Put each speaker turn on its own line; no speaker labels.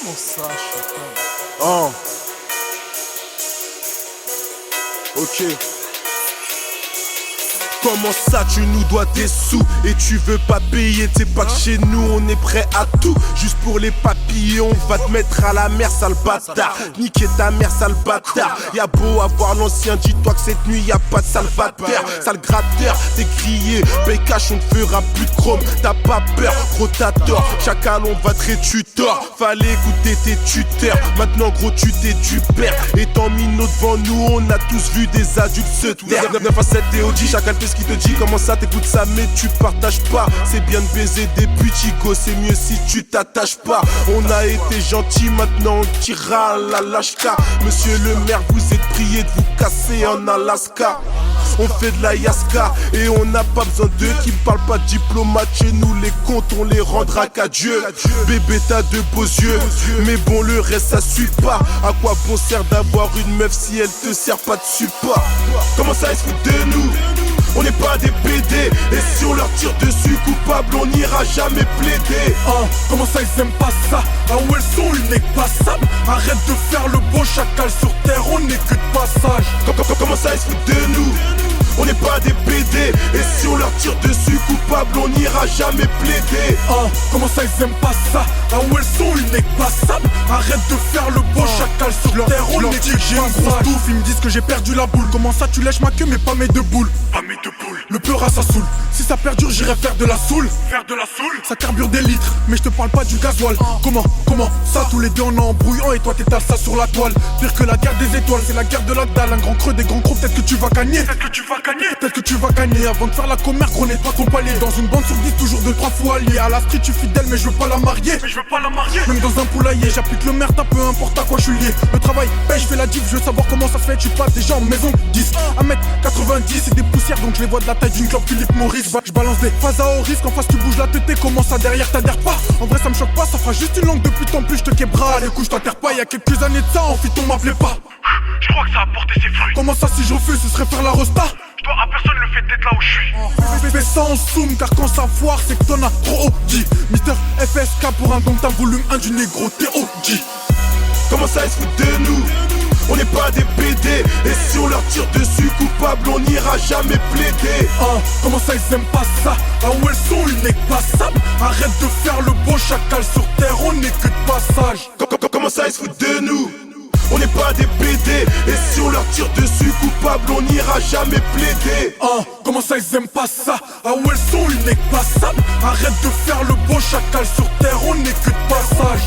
Comment ça, chacal?
Oh. Ok. Comment ça tu nous dois des sous et tu veux pas payer? T'sais pas que chez nous on est prêt à tout. Juste pour les papiers on va te mettre à la mer sale bâtard. Niquer ta mère sale bâtard. Y'a beau avoir l'ancien, dis-toi que cette nuit y'a pas de salvateur. Sale gratteur, t'es grillé, paye cash on te fera plus de chrome. T'as pas peur, gros t'as tort. Chacal on va te rétutor. Fallait écouter tes tuteurs. Maintenant gros tu t'es du père. Étant minot devant nous on a tous vu des adultes se taire. 9 à 7 et OG, chacal fait ce qu'il te dit. Comment ça t'écoutes ça mais tu partages pas? C'est bien de baiser des putico, c'est mieux si tu t'attaches pas. On a été gentil, maintenant on tirera à la lâche-ca. Monsieur le maire, vous êtes prié de vous casser en Alaska. On fait de la yaska et on n'a pas besoin d'eux qui parlent pas de diplomate. Chez nous les comptes on les rendra qu'à Dieu. Bébé t'as de beaux yeux, mais bon le reste ça suit pas. À quoi bon sert d'avoir une meuf si elle te sert pas de support? Comment ça ils se foutent de nous? On n'est pas des PD. Et si on leur tire dessus coupable on n'ira jamais plaider.
Oh, comment ça ils aiment pas ça? Ah où elles sont une n'est pas sable. Arrête de faire le beau chacal sur terre, on n'est que de passage.
Comment ça ils se foutent de nous? On n'est pas des PD. Et si on leur tire dessus coupable on n'ira jamais plaider.
Oh, comment ça ils aiment pas ça? Ah où elles sont une n'est pas sable. Arrête de faire le beau chacal sur terre, on est que j'ai un gros touffe. Ils me disent que j'ai perdu la boule. Comment ça tu lèches ma queue mais pas mes deux boules?
Pas mes deux boules.
Le peur ça saoule. Si ça perdure j'irai faire de la soule.
Faire de la soule.
Ça carbure des litres, mais je te parle pas du gasoil. Comment ça tous les deux on est embrouillant et toi t'étales ça sur la toile. Pire que la guerre des étoiles, c'est la guerre de la dalle. Un grand creux, des grands crocs, peut-être que tu vas gagner.
Peut-être que tu vas gagner.
Peut-être que tu vas gagner. Avant de faire la commère, gros nettoie ton palier. Dans une bande sur 10, toujours 2-3 fois allié. À la street, je suis fidèle, mais je veux pas la marier.
Mais je veux pas la marier.
Même dans un poulailler, j'applique le merde, peu importe à quoi je suis lié. Le travail, paye, je fais la diff, je veux savoir comment ça se fait. Tu passes déjà en maison 10 1m90 et des poussières, donc je les vois de la taille d'une clope Philippe Maurice. Je balance des phases à haut risque, en face tu bouges la tête, comment ça derrière t'adhères pas? En vrai ça me choque pas, ça fera juste une langue de pute en plus, je te québra. Les coups je t'enterre pas, y'a quelques années de ça, en fit on m'appelait pas.
Je crois que ça a porté ses fruits.
Comment ça si je refuse, ce serait faire la resta?
Je dois à personne le fait d'être là où je suis.
Fais ça en zoom, car quand ça foire, c'est que t'en as trop dit. Mister FSK pour un don d'un volume 1 du négro T.O.G.
Comment ça ils se foutent de nous? On n'est pas des PD. Et si on leur tire dessus coupable on n'ira jamais plaider.
Oh, comment ça ils aiment pas ça? Ah où elles sont une n'est pas sable. Arrête de faire le beau chacal sur terre, on n'est que de passage.
Comment ça ils se foutent de nous? On n'est pas des PD. Et si on leur tire dessus coupable on n'ira jamais plaider.
Oh, comment ça ils aiment pas ça? Ah où elles sont une n'est pas sable. Arrête de faire le beau chacal sur terre, on n'est que de passage.